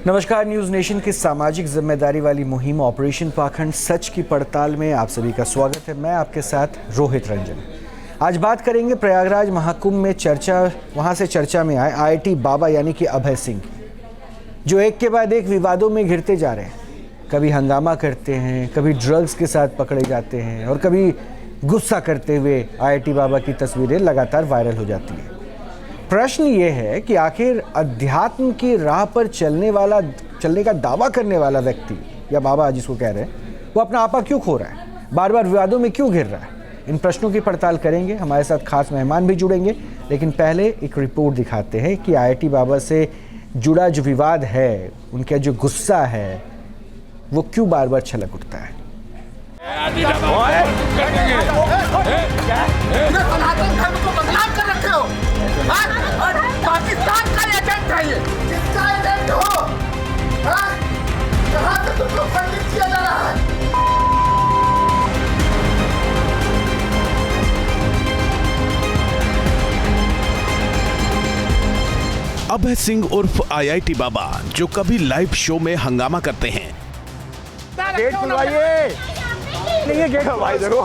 नमस्कार। News nation की सामाजिक जिम्मेदारी वाली मुहिम ऑपरेशन पाखंड सच की पड़ताल में आप सभी का स्वागत है। मैं आपके साथ रोहित रंजन। आज बात करेंगे प्रयागराज महाकुंभ में वहां से चर्चा में आए आईआईटी बाबा यानी कि अभय सिंह, जो एक के बाद एक विवादों में घिरते जा रहे हैं। कभी हंगामा करते हैं, कभी ड्रग्स के साथ पकड़े जाते हैं और कभी गुस्सा करते हुए आईआईटी बाबा की तस्वीरें लगातार वायरल हो जाती हैं। प्रश्न ये है कि आखिर अध्यात्म की राह पर चलने का दावा करने वाला व्यक्ति या बाबा जिसको कह रहे हैं, वो अपना आपा क्यों खो रहा है, बार बार विवादों में क्यों घिर रहा है। इन प्रश्नों की पड़ताल करेंगे। हमारे साथ खास मेहमान भी जुड़ेंगे, लेकिन पहले एक रिपोर्ट दिखाते हैं कि आईआईटी बाबा से जुड़ा जो विवाद है, उनका जो गुस्सा है, वो क्यों बार बार छलक उठता है। पाकिस्तान का एजेंट है ये, किसका एजेंट हो? कहां से तुमको फंडिंग किया जा रहा है? अभय सिंह उर्फ आईआईटी बाबा, जो कभी लाइव शो में हंगामा करते हैं। गेट खुलवाइए। नहीं ये गेट भाई देखो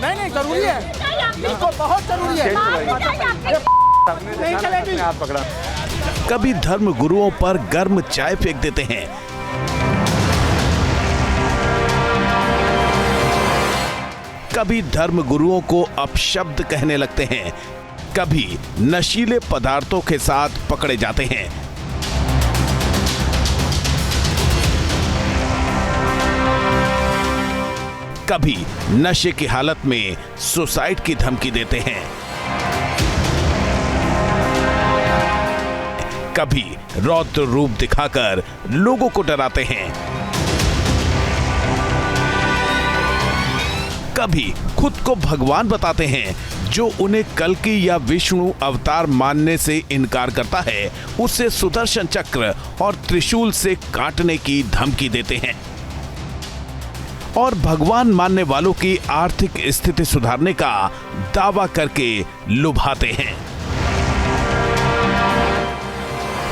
नहीं जरूरी है, इसको बहुत जरूरी है। नहीं चलेगी। हाथ पकड़ा। कभी धर्म गुरुओं पर गर्म चाय फेंक देते हैं, कभी धर्म गुरुओं को अपशब्द कहने लगते हैं, कभी नशीले पदार्थों के साथ पकड़े जाते हैं। कभी नशे की हालत में सुसाइड की धमकी देते हैं, कभी रौद्र रूप दिखाकर लोगों को डराते हैं, कभी खुद को भगवान बताते हैं। जो उन्हें कल्कि या विष्णु अवतार मानने से इनकार करता है, उसे सुदर्शन चक्र और त्रिशूल से काटने की धमकी देते हैं और भगवान मानने वालों की आर्थिक स्थिति सुधारने का दावा करके लुभाते हैं।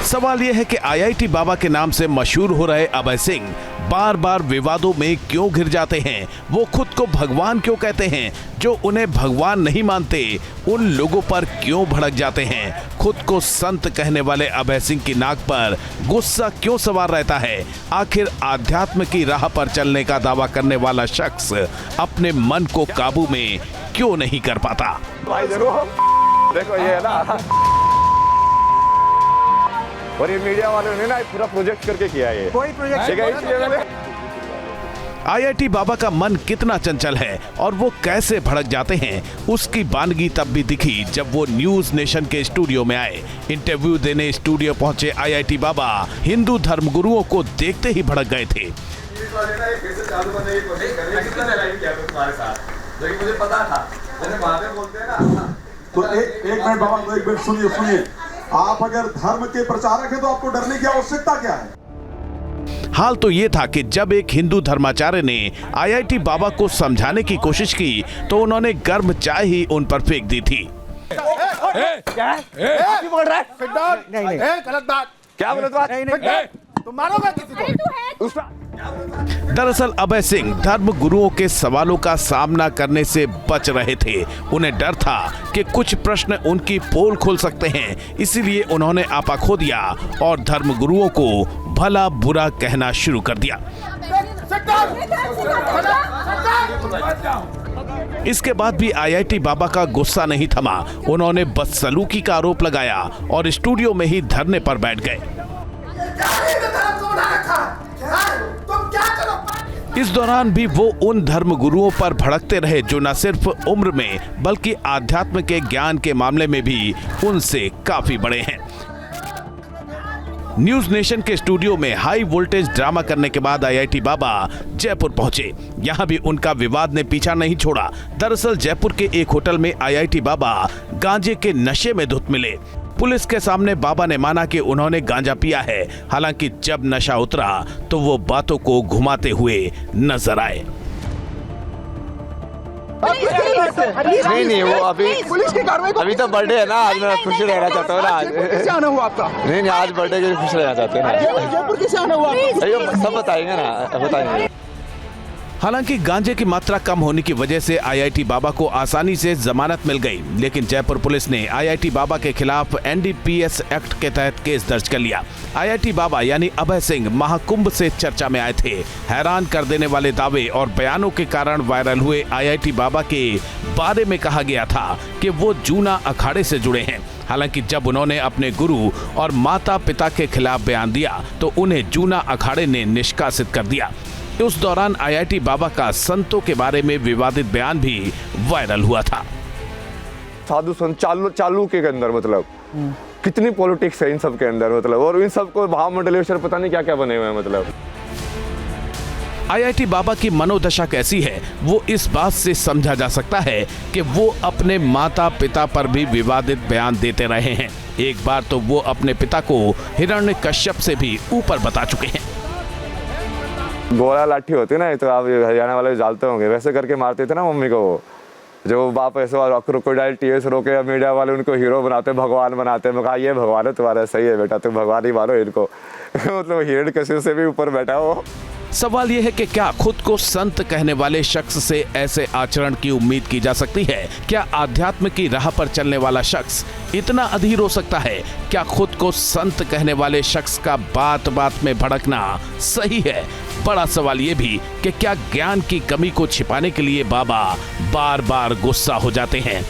सवाल यह है कि आईआईटी बाबा के नाम से मशहूर हो रहे अभय सिंह बार बार विवादों में क्यों घिर जाते हैं। वो खुद को भगवान क्यों कहते हैं, जो उन्हें भगवान नहीं मानते उन लोगों पर क्यों भड़क जाते हैं। खुद को संत कहने वाले अभय सिंह की नाक पर गुस्सा क्यों सवार रहता है। आखिर आध्यात्म की राह पर चलने का दावा करने वाला शख्स अपने मन को काबू में क्यों नहीं कर पाता। भाई देखो ये है ना, और ये मीडिया वालों ने ना पूरा प्रोजेक्ट करके किया है। कोई प्रोजेक्ट आईआईटी बाबा का मन कितना चंचल है और वो कैसे भड़क जाते हैं, उसकी बानगी तब भी दिखी जब वो न्यूज़ नेशन के स्टूडियो में आए। इंटरव्यू देने स्टूडियो पहुंचे आईआईटी बाबा हिंदू धर्म गुरुओं को देखते ही भड़क गए थे। मुझे पता था, तो एक मिनट बाबा, तो एक मिनट सुनिए। आप अगर धर्म के प्रचारक हैं तो आपको डरने की आवश्यकता क्या है? हाल तो ये था कि जब एक हिंदू धर्माचार्य ने आईआईटी बाबा को समझाने की कोशिश की तो उन्होंने गर्म चाय ही उन पर फेंक दी थी। क्या बोल रहा है? नहीं गलत बात। क्या गलत बात? तुम मारोगे किसी को? दरअसल अभय सिंह धर्म गुरुओं के सवालों का सामना करने से बच रहे थे। उन्हें डर था कि कुछ प्रश्न उनकी पोल खोल सकते हैं, इसीलिए उन्होंने आपा खो दिया और धर्म गुरुओं को भला बुरा कहना शुरू कर दिया। इसके बाद भी आईआईटी बाबा का गुस्सा नहीं थमा। उन्होंने बदसलूकी का आरोप लगाया और स्टूडियो में ही धरने पर बैठ गए। इस दौरान भी वो उन धर्म गुरुओं पर भड़कते रहे जो न सिर्फ उम्र में बल्कि आध्यात्म के ज्ञान के मामले में भी उनसे काफी बड़े हैं। न्यूज़ नेशन के स्टूडियो में हाई वोल्टेज ड्रामा करने के बाद आईआईटी बाबा जयपुर पहुंचे। यहां भी उनका विवाद ने पीछा नहीं छोड़ा। दरअसल जयपुर के एक होटल में आईआईटी बाबा गांजे के नशे में धुत मिले। पुलिस के सामने बाबा ने माना कि उन्होंने गांजा पिया है। हालांकि जब नशा उतरा तो वो बातों को घुमाते हुए नजर आए। नहीं वो अभी पुलिस की कार्रवाई को अभी तो बर्थडे है ना, आज मैं खुश रहना चाहता हूँ ना आज। कैसे आना हुआ आपका? नहीं आज बर्थडे के लिए खुश रहना चाहते हैं ना। जयपुर कैसे आना हुआ आपका? अयो सब बताएंगे ना, बताएंगे। हालांकि गांजे की मात्रा कम होने की वजह से आईआईटी बाबा को आसानी से जमानत मिल गई, लेकिन जयपुर पुलिस ने आईआईटी बाबा के खिलाफ एनडीपीएस एक्ट के तहत केस दर्ज कर लिया। आईआईटी बाबा यानी अभय सिंह महाकुंभ से चर्चा में आए थे। हैरान कर देने वाले दावे और बयानों के कारण वायरल हुए आईआईटी बाबा के बारे में कहा गया था कि वो जूना अखाड़े से जुड़े हैं। हालांकि जब उन्होंने अपने गुरु और माता पिता के खिलाफ बयान दिया तो उन्हें जूना अखाड़े ने निष्कासित कर दिया। उस दौरान आईआईटी बाबा का संतों के बारे में विवादित बयान भी वायरल हुआ था। साधु संत चालू के अंदर मतलब कितनी पॉलिटिक्स है इन सब के अंदर मतलब, और इन सबको महामंडलेश्वर पता नहीं क्या क्या बने हुए हैं मतलब। आईआईटी बाबा की मनोदशा कैसी है वो इस बात से समझा जा सकता है कि वो अपने माता पिता पर भी विवादित बयान देते रहे हैं। एक बार तो वो अपने पिता को हिरण्यकश्यप से भी ऊपर बता चुके हैं। गोला लाठी होती है ना, तो आप हरियाणा वाले जानते होंगे, वैसे करके मारते थे ना मम्मी को। वो जो बाप ऐसे क्रोकोडाइल टीएस रोके, मीडिया वाले उनको हीरो बनाते, भगवान बनाते। मैं कहा ये भगवान है तुम्हारा, सही है बेटा, तुम भगवान ही मानो इनको। मतलब हिरण्यकश्यप से भी ऊपर बैठा हो। सवाल यह है कि क्या खुद को संत कहने वाले शख्स से ऐसे आचरण की उम्मीद की जा सकती है? क्या आध्यात्म की राह पर चलने वाला शख्स इतना अधीर हो सकता है? क्या खुद को संत कहने वाले शख्स का बात बात में भड़कना सही है? बड़ा सवाल ये भी कि क्या ज्ञान की कमी को छिपाने के लिए बाबा बार बार गुस्सा हो जाते हैं?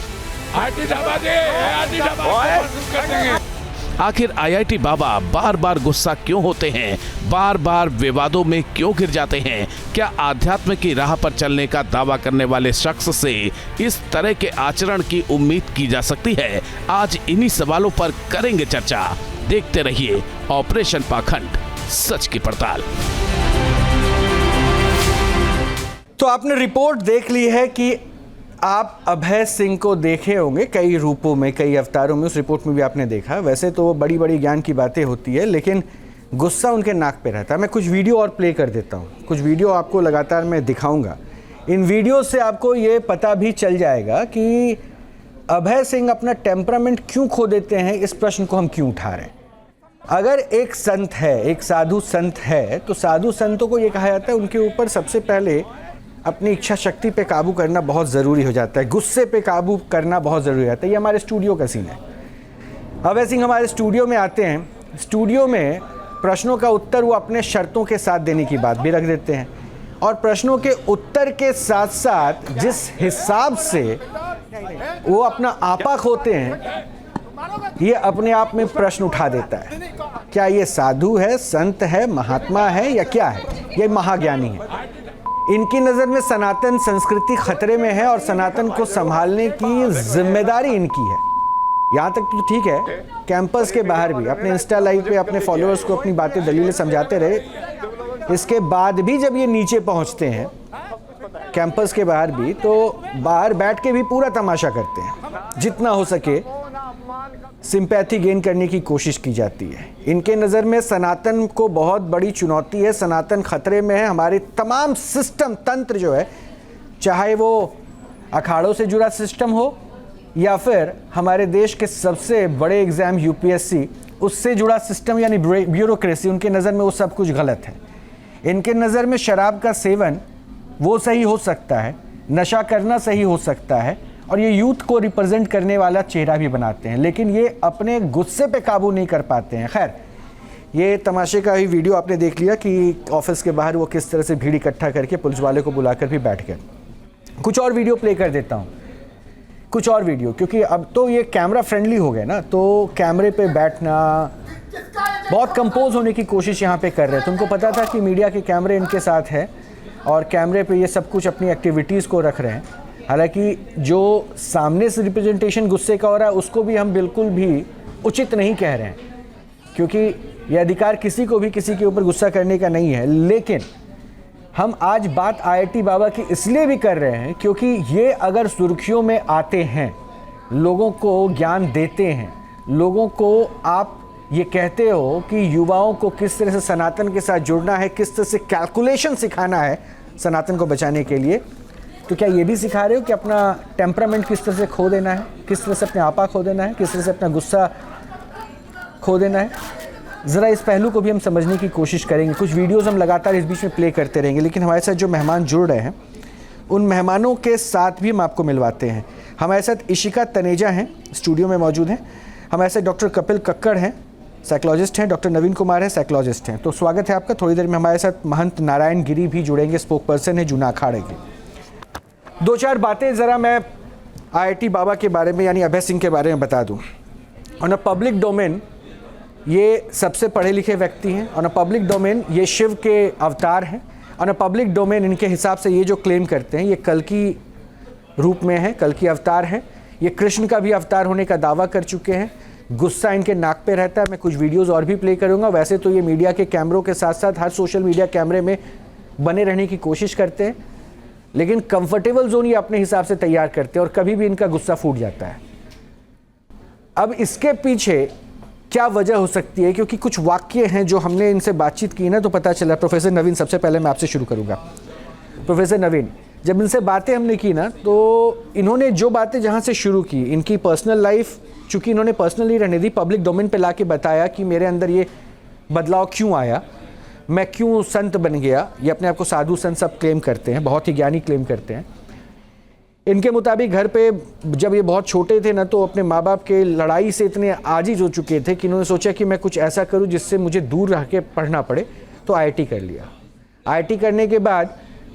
आखिर आईआईटी बाबा बार बार गुस्सा क्यों होते हैं? बार बार विवादों में क्यों गिर जाते हैं? क्या आध्यात्म की राह पर चलने का दावा करने वाले शख्स से इस तरह के आचरण की उम्मीद की जा सकती है? आज इन्हीं सवालों पर करेंगे चर्चा। देखते रहिए ऑपरेशन पाखंड, सच की पड़ताल। तो आपने रिपोर्ट देख ली है कि आप अभय सिंह को देखे होंगे कई रूपों में, कई अवतारों में। उस रिपोर्ट में भी आपने देखा। वैसे तो वो बड़ी बड़ी ज्ञान की बातें होती है, लेकिन गुस्सा उनके नाक पे रहता है। मैं कुछ वीडियो और प्ले कर देता हूँ, कुछ वीडियो आपको लगातार मैं दिखाऊंगा। इन वीडियो से आपको ये पता भी चल जाएगा कि अभय सिंह अपना टेम्परामेंट क्यों खो देते हैं। इस प्रश्न को हम क्यों उठा रहे हैं? अगर एक संत है, एक साधु संत है, तो साधु संतों को ये कहा जाता है उनके ऊपर सबसे पहले अपनी इच्छा शक्ति पे काबू करना बहुत ज़रूरी हो जाता है, गुस्से पे काबू करना बहुत ज़रूरी हो जाता है। ये हमारे स्टूडियो का सीन है। अभय सिंह हमारे स्टूडियो में आते हैं। स्टूडियो में प्रश्नों का उत्तर वो अपने शर्तों के साथ देने की बात भी रख देते हैं, और प्रश्नों के उत्तर के साथ साथ जिस हिसाब से वो अपना आपा खोते हैं, ये अपने आप में प्रश्न उठा देता है। क्या ये साधु है, संत है, महात्मा है, या क्या है? ये महाज्ञानी है। इनकी नज़र में सनातन संस्कृति खतरे में है और सनातन को संभालने की जिम्मेदारी इनकी है। यहाँ तक तो ठीक है, कैंपस के बाहर भी अपने इंस्टा लाइव पे अपने फॉलोअर्स को अपनी बातें दलीलें समझाते रहे। इसके बाद भी जब ये नीचे पहुँचते हैं कैंपस के बाहर भी, तो बाहर बैठ के भी पूरा तमाशा करते हैं। जितना हो सके सिंपैथी गेन करने की कोशिश की जाती है। इनके नज़र में सनातन को बहुत बड़ी चुनौती है, सनातन खतरे में है। हमारे तमाम सिस्टम तंत्र जो है, चाहे वो अखाड़ों से जुड़ा सिस्टम हो या फिर हमारे देश के सबसे बड़े एग्ज़ाम यूपीएससी, उससे जुड़ा सिस्टम यानी ब्यूरोक्रेसी, उनके नज़र में वो सब कुछ गलत है। इनके नज़र में शराब का सेवन वो सही हो सकता है, नशा करना सही हो सकता है, और ये यूथ को रिप्रेजेंट करने वाला चेहरा भी बनाते हैं, लेकिन ये अपने गुस्से पे काबू नहीं कर पाते हैं। खैर, ये तमाशे का ही वीडियो आपने देख लिया कि ऑफिस के बाहर वो किस तरह से भीड़ इकट्ठा करके पुलिस वाले को बुलाकर भी बैठ गए। कुछ और वीडियो प्ले कर देता हूँ, कुछ और वीडियो, क्योंकि अब तो ये कैमरा फ्रेंडली हो गए ना, तो कैमरे पे बैठना, बहुत कंपोज होने की कोशिश यहाँ पे कर रहे थे। उनको पता था कि मीडिया के कैमरे इनके साथ है और कैमरे पे ये सब कुछ अपनी एक्टिविटीज़ को रख रहे हैं। हालांकि जो सामने से रिप्रेजेंटेशन गुस्से का हो रहा है उसको भी हम बिल्कुल भी उचित नहीं कह रहे हैं, क्योंकि यह अधिकार किसी को भी किसी के ऊपर गुस्सा करने का नहीं है। लेकिन हम आज बात आईआईटी बाबा की इसलिए भी कर रहे हैं क्योंकि ये अगर सुर्खियों में आते हैं, लोगों को ज्ञान देते हैं, लोगों को आप ये कहते हो कि युवाओं को किस तरह से सनातन के साथ जुड़ना है, किस तरह से कैलकुलेशन सिखाना है सनातन को बचाने के लिए, तो क्या ये भी सिखा रहे हो कि अपना टेम्परामेंट किस तरह से खो देना है, किस तरह से अपने आपा खो देना है, किस तरह से अपना गुस्सा खो देना है? ज़रा इस पहलू को भी हम समझने की कोशिश करेंगे। कुछ वीडियोज़ हम लगातार इस बीच में प्ले करते रहेंगे, लेकिन हमारे साथ जो मेहमान जुड़ रहे हैं उन मेहमानों के साथ भी हम आपको मिलवाते हैं। हमारे साथ इशिका तनेजा हैं, स्टूडियो में मौजूद हैं। हमारे साथ डॉक्टर कपिल कक्कड़ हैं, साइकोलॉजिस्ट हैं। डॉक्टर नवीन कुमार है, साइकोलॉजिस्ट हैं। तो स्वागत है आपका। थोड़ी देर में हमारे साथ महंत नारायण गिरी भी जुड़ेंगे, स्पोक पर्सन है जूना अखाड़े के। दो चार बातें ज़रा मैं IIT बाबा के बारे में यानी अभय सिंह के बारे में बता दूँ। ऑन अ पब्लिक डोमेन ये सबसे पढ़े लिखे व्यक्ति हैं। ऑन अ पब्लिक डोमेन ये शिव के अवतार हैं। ऑन अ पब्लिक डोमेन इनके हिसाब से ये जो क्लेम करते हैं ये कल की रूप में है, कल की अवतार हैं। ये कृष्ण का भी अवतार होने का दावा कर चुके हैं। गुस्सा इनके नाक पे रहता है। मैं कुछ वीडियोस और भी प्ले करूंगा। वैसे तो ये मीडिया के कैमरों के साथ साथ हर सोशल मीडिया कैमरे में बने रहने की कोशिश करते हैं, लेकिन कंफर्टेबल जोन ये अपने हिसाब से तैयार करते हैं और कभी भी इनका गुस्सा फूट जाता है। अब इसके पीछे क्या वजह हो सकती है, क्योंकि कुछ वाक्य हैं जो हमने इनसे बातचीत की ना तो पता चला। प्रोफेसर नवीन, सबसे पहले मैं आपसे शुरू करूंगा। प्रोफेसर नवीन, जब इनसे बातें हमने की ना तो इन्होंने जो बातें जहां से शुरू की, इनकी पर्सनल लाइफ चूंकि इन्होंने पर्सनल नहीं रहने दी, पब्लिक डोमेन पे लाके बताया कि मेरे अंदर ये बदलाव क्यों आया, मैं क्यों संत बन गया। ये अपने आप को साधु संत सब क्लेम करते हैं, बहुत ही ज्ञानी क्लेम करते हैं। इनके मुताबिक घर पे जब ये बहुत छोटे थे ना तो अपने माँ बाप के लड़ाई से इतने आजिज हो चुके थे कि इन्होंने सोचा कि मैं कुछ ऐसा करूं जिससे मुझे दूर रह के पढ़ना पड़े, तो IIT कर लिया। IIT करने के बाद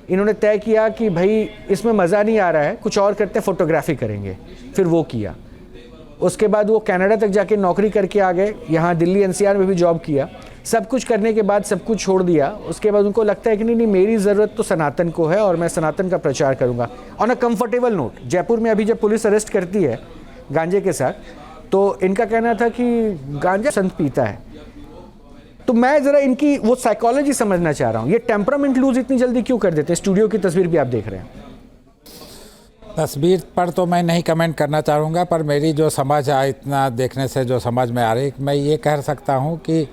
इन्होंने तय किया कि भाई इसमें मज़ा नहीं आ रहा है, कुछ और करते हैं, फोटोग्राफी करेंगे। फिर वो किया। उसके बाद वो कनाडा तक जाके नौकरी करके आ गए, यहाँ दिल्ली NCR में भी जॉब किया। सब कुछ करने के बाद सब कुछ छोड़ दिया। उसके बाद उनको लगता है कि नहीं मेरी ज़रूरत तो सनातन को है और मैं सनातन का प्रचार करूँगा on a comfortable note. Jaipur में अभी जब पुलिस अरेस्ट करती है गांजे के साथ, तो इनका कहना था कि गांजा संत पीता है। तो मैं ज़रा इनकी वो साइकोलॉजी समझना चाह रहा हूँ। ये टेम्परामेंट लूज इतनी जल्दी क्यों कर देते हैं? स्टूडियो की तस्वीर भी आप देख रहे हैं। तस्वीर पर तो मैं नहीं कमेंट करना चाहूँगा, पर मेरी जो समझ है, इतना देखने से जो समझ में आ रही, मैं ये कह सकता हूँ कि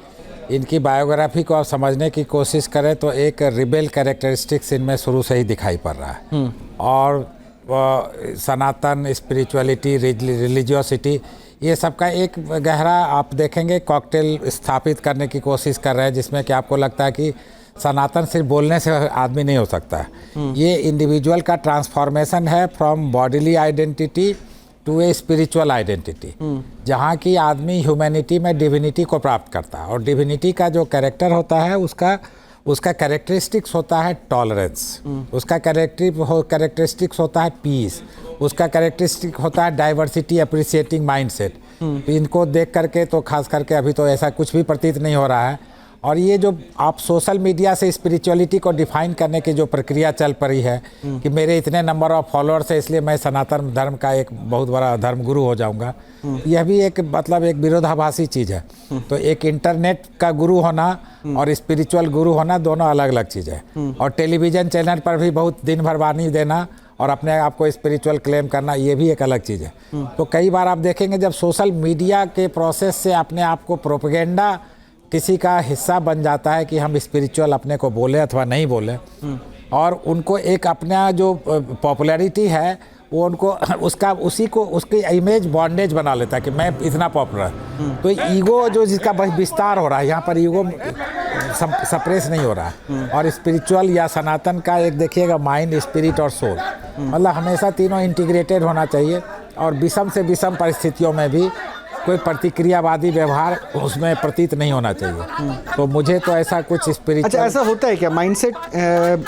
इनकी बायोग्राफी को आप समझने की कोशिश करें तो एक रिबेल कैरेक्टरिस्टिक्स इनमें शुरू से ही दिखाई पड़ रहा है। और सनातन, स्पिरिचुअलिटी, रिलीजियोसिटी, ये सब का एक गहरा आप देखेंगे कॉकटेल स्थापित करने की कोशिश कर रहे हैं, जिसमें कि आपको लगता है कि सनातन सिर्फ बोलने से आदमी नहीं हो सकता है। ये इंडिविजुअल का ट्रांसफॉर्मेशन है from bodily identity to a spiritual identity, जहाँ की आदमी ह्यूमैनिटी में डिविनिटी को प्राप्त करता है। और डिविनिटी का जो कैरेक्टर होता है उसका कैरेक्टरिस्टिक्स होता है टॉलरेंस, उसका कैरेक्टरिस्टिक्स होता है पीस, उसका कैरेक्टरिस्टिक होता है डाइवर्सिटी, अप्रिशिएटिंग माइंडसेट। तो इनको देख करके तो खास करके अभी तो ऐसा कुछ भी प्रतीत नहीं हो रहा है। और ये जो आप सोशल मीडिया से स्पिरिचुअलिटी को डिफाइन करने की जो प्रक्रिया चल पड़ी है कि मेरे इतने नंबर ऑफ फॉलोअर्स है इसलिए मैं सनातन धर्म का एक बहुत बड़ा धर्मगुरु हो जाऊंगा, यह भी एक मतलब एक विरोधाभासी चीज़ है। तो एक इंटरनेट का गुरु होना और स्पिरिचुअल गुरु होना दोनों अलग अलग चीज़ है। और टेलीविज़न चैनल पर भी बहुत दिन भर वाणी देना और अपने आप को स्पिरिचुअल क्लेम करना, ये भी एक अलग चीज़ है। तो कई बार आप देखेंगे जब सोशल मीडिया के प्रोसेस से अपने आप को प्रोपेगेंडा किसी का हिस्सा बन जाता है कि हम स्पिरिचुअल अपने को बोले अथवा नहीं बोले, और उनको एक अपना जो पॉपुलैरिटी है वो उनको उसकी इमेज बॉन्डेज बना लेता है कि मैं इतना पॉपुलर। तो ईगो जो जिसका विस्तार हो रहा है, यहाँ पर ईगो सप्रेस नहीं हो रहा है। और स्पिरिचुअल या सनातन का एक देखिएगा माइंड, स्पिरिट और सोल, मतलब हमेशा तीनों इंटीग्रेटेड होना चाहिए। और विषम से विषम परिस्थितियों में भी कोई प्रतिक्रियावादी व्यवहार उसमें प्रतीत नहीं होना चाहिए। तो मुझे तो ऐसा कुछ स्पिरिचुअल। अच्छा, ऐसा होता है क्या? माइंडसेट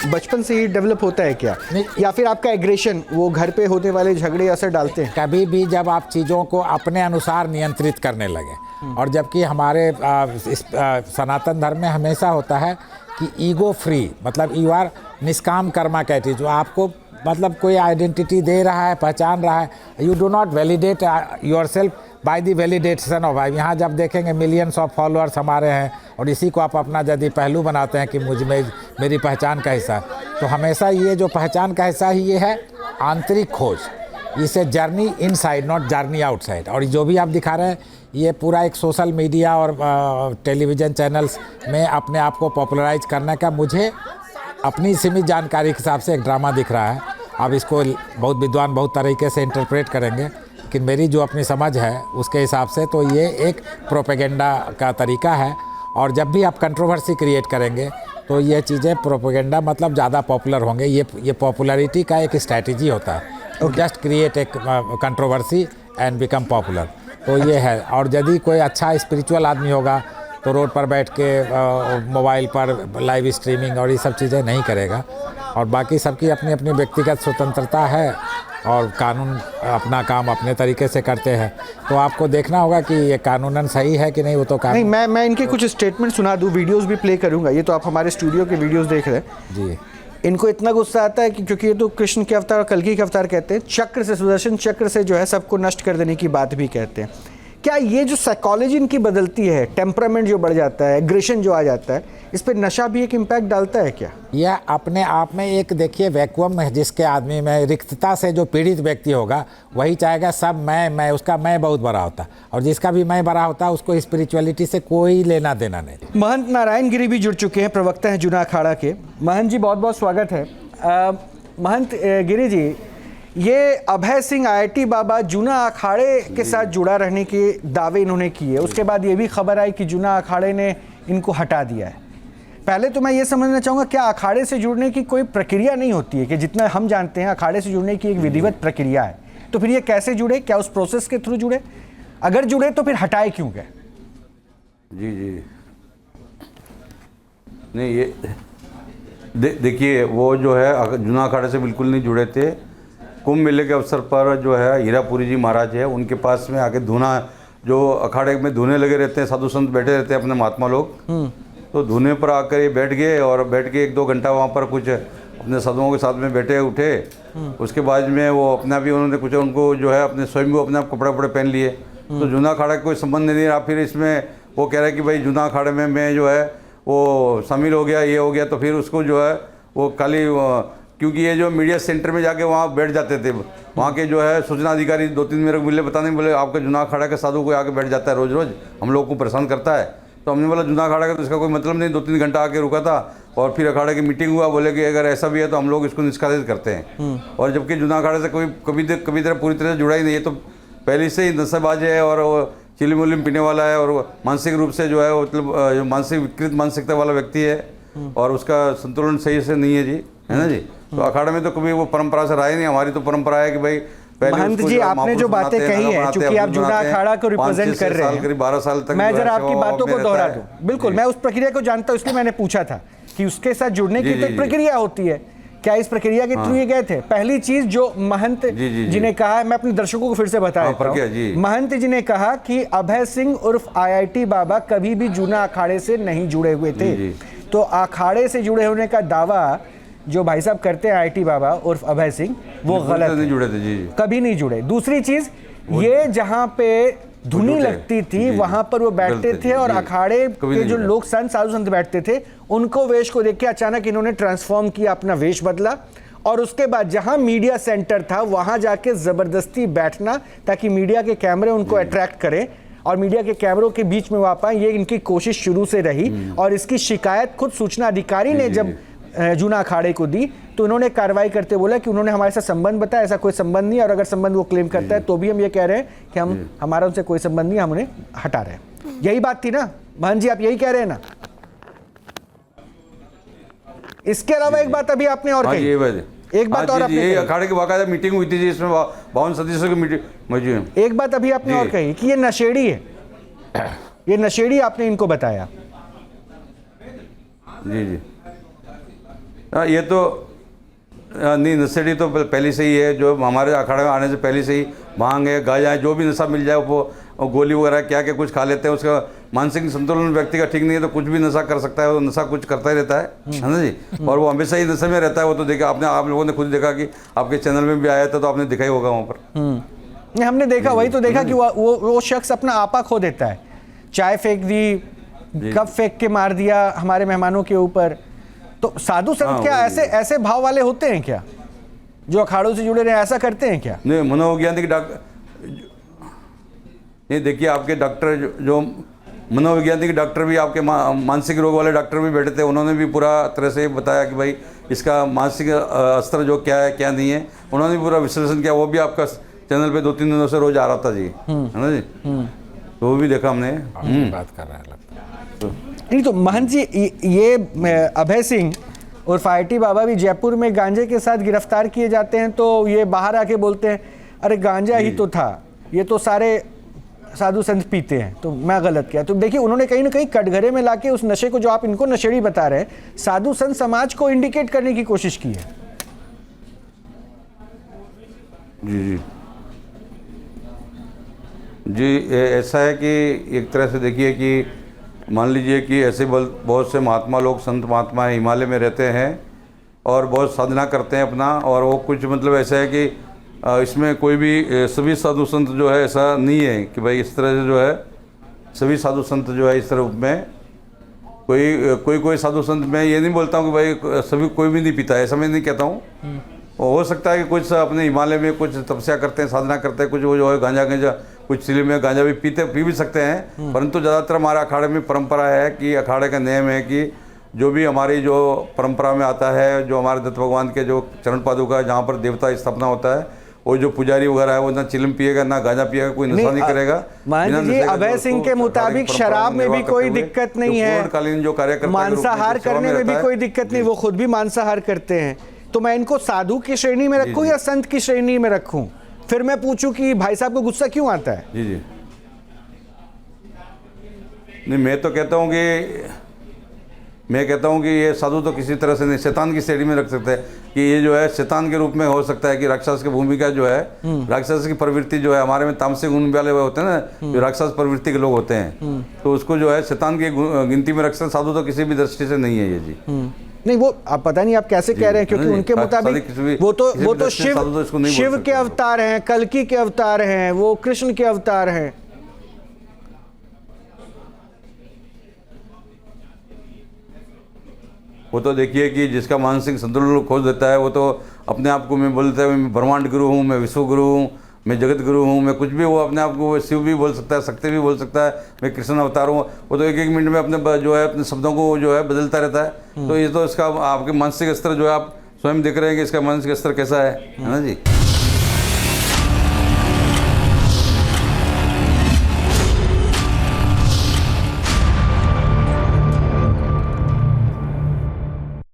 बचपन से ही डेवलप होता है क्या? या फिर आपका एग्रेशन वो घर पे होने वाले झगड़े असर डालते हैं? कभी भी जब आप चीज़ों को अपने अनुसार नियंत्रित करने लगे, और जबकि हमारे सनातन धर्म में हमेशा होता है कि ईगो फ्री, मतलब यू आर निष्काम कर्मा कहती, जो आपको मतलब कोई आइडेंटिटी दे रहा है, पहचान रहा है, you do not validate yourself by the validation of. यहाँ जब देखेंगे मिलियंस ऑफ फॉलोअर्स हमारे हैं और इसी को आप अपना यदि पहलू बनाते हैं कि मेरी पहचान का हिस्सा, तो हमेशा ये जो पहचान का हिस्सा ही ये है आंतरिक खोज, इसे journey inside not journey outside. और जो भी आप दिखा रहे हैं ये पूरा एक सोशल मीडिया और टेलीविज़न चैनल्स में अपने आप को पॉपुलराइज करने का मुझे अपनी सीमित जानकारी के हिसाब से एक ड्रामा दिख रहा है। अब इसको बहुत विद्वान बहुत तरीके से इंटरप्रेट करेंगे, लेकिन मेरी जो अपनी समझ है उसके हिसाब से तो ये एक प्रोपेगेंडा का तरीका है। और जब भी आप कंट्रोवर्सी क्रिएट करेंगे तो ये चीज़ें प्रोपेगेंडा मतलब ज़्यादा पॉपुलर होंगे। ये पॉपुलैरिटी का एक स्ट्रैटेजी होता है, जस्ट क्रिएट एक कंट्रोवर्सी एंड बिकम पॉपुलर। तो ये है। और यदि कोई अच्छा स्पिरिचुअल आदमी होगा तो रोड पर बैठ के मोबाइल पर लाइव स्ट्रीमिंग और ये सब चीज़ें नहीं करेगा। और बाकी सबकी अपनी अपनी व्यक्तिगत स्वतंत्रता है और कानून अपना काम अपने तरीके से करते हैं। तो आपको देखना होगा कि ये कानूनन सही है कि नहीं, वो तो नहीं, मैं इनके कुछ स्टेटमेंट सुना दूं, वीडियोस भी प्ले करूंगा। ये तो आप हमारे स्टूडियो के वीडियोस देख रहे हैं जी। इनको इतना गुस्सा आता है कि क्योंकि ये तो कृष्ण के अवतार और कल्कि के अवतार कहते हैं, चक्र से, सुदर्शन चक्र से जो है सबको नष्ट कर देने की बात भी कहते हैं। क्या ये जो साइकोलॉजी इनकी बदलती है, टेम्परामेंट जो बढ़ जाता है, एग्रेशन जो आ जाता है, इस पर नशा भी एक इम्पैक्ट डालता है क्या? यह अपने आप में एक देखिए वैक्यूम है जिसके आदमी में रिक्तता से जो पीड़ित व्यक्ति होगा वही चाहेगा सब मैं उसका मैं बहुत बड़ा होता, और जिसका भी मैं बड़ा होता उसको स्पिरिचुअलिटी से कोई लेना देना नहीं। महंत नारायण गिरी भी जुड़ चुके हैं, प्रवक्ता हैं जूना अखाड़ा के। महंत जी बहुत बहुत स्वागत है। महंत गिरी जी, ये अभय सिंह आईआईटी बाबा जूना अखाड़े के साथ जुड़ा रहने के दावे इन्होंने किए, उसके बाद ये भी खबर आई कि जूना अखाड़े ने इनको हटा दिया है। पहले तो मैं ये समझना चाहूँगा, क्या अखाड़े से जुड़ने की कोई प्रक्रिया नहीं होती है? कि जितना हम जानते हैं अखाड़े से जुड़ने की एक विधिवत प्रक्रिया है, तो फिर ये कैसे जुड़े? क्या उस प्रोसेस के थ्रू जुड़े? अगर जुड़े तो फिर हटाए क्यों गए? जी जी नहीं, ये देखिए वो जो है जूना अखाड़े से बिल्कुल नहीं जुड़े थे। कुंभ मेले के अवसर पर जो है हीरापुरी जी महाराज है, उनके पास में आके धूना, जो अखाड़े में धूने लगे रहते हैं, साधु संत बैठे रहते हैं अपने महात्मा लोग, तो धूने पर आकर ये बैठ गए और बैठ के 1-2 घंटा वहाँ पर कुछ अपने साधुओं के साथ में बैठे उठे। उसके बाद में वो अपना भी उन्होंने कुछ उनको जो है अपने स्वयं को अपने कपड़े वपड़े पहन लिए। तो जूना अखाड़ा का कोई संबंध नहीं रहा। फिर इसमें वो कह रहा है कि भाई जूना अखाड़े में मैं जो है वो शामिल हो गया, ये हो गया। तो फिर उसको जो है वो खाली, क्योंकि ये जो मीडिया सेंटर में जाके वहाँ बैठ जाते थे, वहाँ के जो है सूचना अधिकारी 2-3 मेरे को मिले, बताने बोले आपका जूना अखाड़ा के साधु को आके बैठ जाता है रोज़ रोज़, हम लोग को परेशान करता है। तो हमने बोला जूना अखाड़ा का तो इसका कोई मतलब नहीं। 2-3 घंटा आके रुका था और फिर अखाड़े की मीटिंग हुआ, बोले कि अगर ऐसा भी है तो हम लोग इसको निष्कासित करते हैं। और जबकि जूना अखाड़े से कोई कभी तरह पूरी तरह से जुड़ा ही नहीं है, तो पहले से ही नशेबाज है और वो चिली मुलिम पीने वाला है और मानसिक रूप से जो है वो मतलब मानसिक विकृत मानसिकता वाला व्यक्ति है और उसका संतुलन सही से नहीं है जी, है ना जी। तो अखाड़े में तो कभी वो परंपरा से रहा ही नहीं। हमारी तो परंपरा है कि भाई महंत जी, आपने जो बातें कही हैं, चूंकि आप जूना अखाड़ा को रिप्रेजेंट कर रहे हैं, 12 साल तक मैं जरा आपकी बातों को दोहरा दूं। बिल्कुल, मैं उस प्रक्रिया को जानता हूं, इसलिए मैंने पूछा था कि उसके साथ जुड़ने की तो प्रक्रिया होती है, क्या इस प्रक्रिया के थ्रू ये गए थे? पहली चीज जो महंत जी ने कहा है, मैं अपने दर्शकों को फिर से बता देता हूं। महंत जी ने कहा कि अभय सिंह उर्फ आईआईटी बाबा कभी भी जूना अखाड़े से नहीं जुड़े हुए थे। तो अखाड़े से जुड़े होने का दावा जो भाई साहब करते हैं आईआईटी बाबा उर्फ अभय सिंह, वो गलत नहीं जुड़े थे जी, कभी नहीं जुड़े। दूसरी चीज, ये जहां पे धुनी लगती थी वहां पर वो बैठते थे और अखाड़े के जो लोग संत साधु संत बैठते थे उनको वेश को देख के अचानक इन्होंने ट्रांसफॉर्म किया, अपना वेश बदला और उसके बाद जहां मीडिया सेंटर था वहां जाके जबरदस्ती बैठना ताकि मीडिया के कैमरे उनको अट्रैक्ट करें और मीडिया के कैमरों के बीच में वो आ पाए। ये इनकी कोशिश शुरू से रही और इसकी शिकायत खुद सूचना अधिकारी ने जब जूना अखाड़े को दी तो उन्होंने कार्रवाई करते बोला कि उन्होंने हमारे साथ संबंध बताया, ऐसा कोई संबंध नहीं, और अगर संबंध वो क्लेम करता है तो भी हम ये कह रहे हैं कि हम हमारा उनसे कोई संबंध नहीं, हम उन्हें हटा रहे हैं। यही बात थी ना महंत जी, आप यही कह रहे हैं ना? इसके अलावा एक बात अभी आपने और कही, एक बात और आपने, अखाड़े की बाकायदा मीटिंग हुई थी जी, इसमें 52 सदस्यों की मीटिंग। एक बात अभी आपने और कही कि ये नशेड़ी है, ये नशेड़ी आपने इनको बताया। जी जी ये तो नहीं, नशेड़ी तो पहले से ही है, जो हमारे अखाड़े में आने से पहले से ही भांग है, गांजा है, जो भी नशा मिल जाए वो गोली वगैरह क्या क्या कुछ खा लेते हैं। उसका मानसिक संतुलन व्यक्ति का ठीक नहीं है तो कुछ भी नशा कर सकता है, वो नशा कुछ करता ही रहता है ना जी। और वो हमेशा ही नशे में रहता है। वो तो देखा आपने, आप लोगों ने खुद देखा कि आपके चैनल में भी आया था तो आपने देखा ही होगा वहाँ पर। नहीं, हमने देखा, वही तो देखा कि वो शख्स अपना आपा खो देता है, चाय फेंक दी, कप फेंक के मार दिया हमारे मेहमानों के ऊपर। तो साधु संत क्या ऐसे भाव वाले होते हैं क्या जो अखाड़ों से जुड़े रहे, ऐसा करते हैं क्या? नहीं, मनोवैज्ञानिक डॉक्टर नहीं, देखिए आपके डॉक्टर जो मनोवैज्ञानिक डॉक्टर भी आपके मानसिक रोग वाले डॉक्टर भी बैठे थे, उन्होंने भी पूरा तरह से बताया कि भाई इसका मानसिक स्तर जो क्या है क्या नहीं है, उन्होंने भी पूरा विश्लेषण किया। वो भी आपका चैनल पे 2-3 दिनों से रोज आ रहा था जी, है ना जी। तो वो भी देखा हमने। बात कर रहा है लगता है। नहीं तो महंत जी, ये अभय सिंह और IT बाबा भी जयपुर में गांजे के साथ गिरफ्तार किए जाते हैं, तो ये बाहर आके बोलते हैं अरे गांजा ही तो था, ये तो सारे साधु संत पीते हैं, तो मैं गलत किया। तो देखिए उन्होंने कहीं ना कहीं कटघरे में लाके उस नशे को, जो आप इनको नशेड़ी बता रहे हैं, साधु संत समाज को इंडिकेट करने की कोशिश की है। जी जी जी, ऐसा है कि एक तरह से देखिए कि मान लीजिए कि ऐसे बहुत से महात्मा लोग, संत महात्मा हिमालय में रहते हैं और बहुत साधना करते हैं अपना, और वो कुछ मतलब ऐसा है कि इसमें कोई भी सभी साधु संत जो है ऐसा नहीं है कि भाई इस तरह से जो है सभी साधु संत जो है इस तरह में कोई साधु संत, मैं ये नहीं बोलता हूँ कि भाई सभी कोई भी नहीं पीता है, ऐसा मैं नहीं कहता हूँ। हो सकता है कि कुछ अपने हिमालय में कुछ तपस्या करते हैं, साधना करते हैं, कुछ वो जो है गांजा कुछ चिली में गांजा भी पी भी सकते हैं, परंतु ज़्यादातर हमारे अखाड़े में परंपरा है कि अखाड़े का नियम है कि जो भी हमारी जो परंपरा में आता है, जो हमारे दत्त भगवान के जो चरण पादुका जहाँ पर देवता स्थापना होता है, वो जो पुजारी वगैरह है वो ना चिलम पिएगा ना गांजा पिएगा, कोई नशा नहीं करेगा। मान लीजिए अभय सिंह के मुताबिक शराब में भी कोई दिक्कत नहीं है, पूर्णकालीन जो कार्यकर्ता मांसाहार करने में भी कोई दिक्कत नहीं, वो खुद भी मांसाहार करते हैं। तो मैं इनको साधु की श्रेणी में रखूं या संत की श्रेणी में रखूं? फिर मैं पूछूं कि भाई साहब को गुस्सा क्यों आता है? जी जी, नहीं मैं तो कहता हूँ कि ये साधु तो किसी तरह से नहीं, शैतान की श्रेणी में रख सकते हैं कि ये जो है शैतान के रूप में हो सकता है कि राक्षस की भूमिका जो है, राक्षस की प्रवृत्ति जो है, हमारे में तामसिक गुण वाले होते हैं ना, जो राक्षस प्रवृत्ति के लोग होते हैं, तो उसको जो है शैतान की गिनती में रख सकते। साधु तो किसी भी दृष्टि से नहीं है ये जी। नहीं वो आप पता नहीं आप कैसे कह रहे हैं, क्योंकि उनके मुताबिक वो तो शिव के अवतार हैं, कल्कि के अवतार हैं, वो कृष्ण के अवतार हैं। वो तो देखिए कि जिसका मानसिक संतुलन खोज देता है, वो तो अपने आप को मैं बोलता है मैं ब्रह्मांड गुरु हूँ, मैं विश्व गुरु हूँ, मैं जगत गुरु हूँ, मैं कुछ भी, वो अपने आप को शिव भी बोल सकता है, शक्ति भी बोल सकता है, मैं कृष्ण अवतार हूँ। वो तो 1-1 मिनट में अपने जो है अपने शब्दों को जो है बदलता रहता है। तो ये तो इसका आपके मानसिक स्तर जो है आप स्वयं देख रहे हैं कि इसका मानसिक स्तर कैसा है ना जी।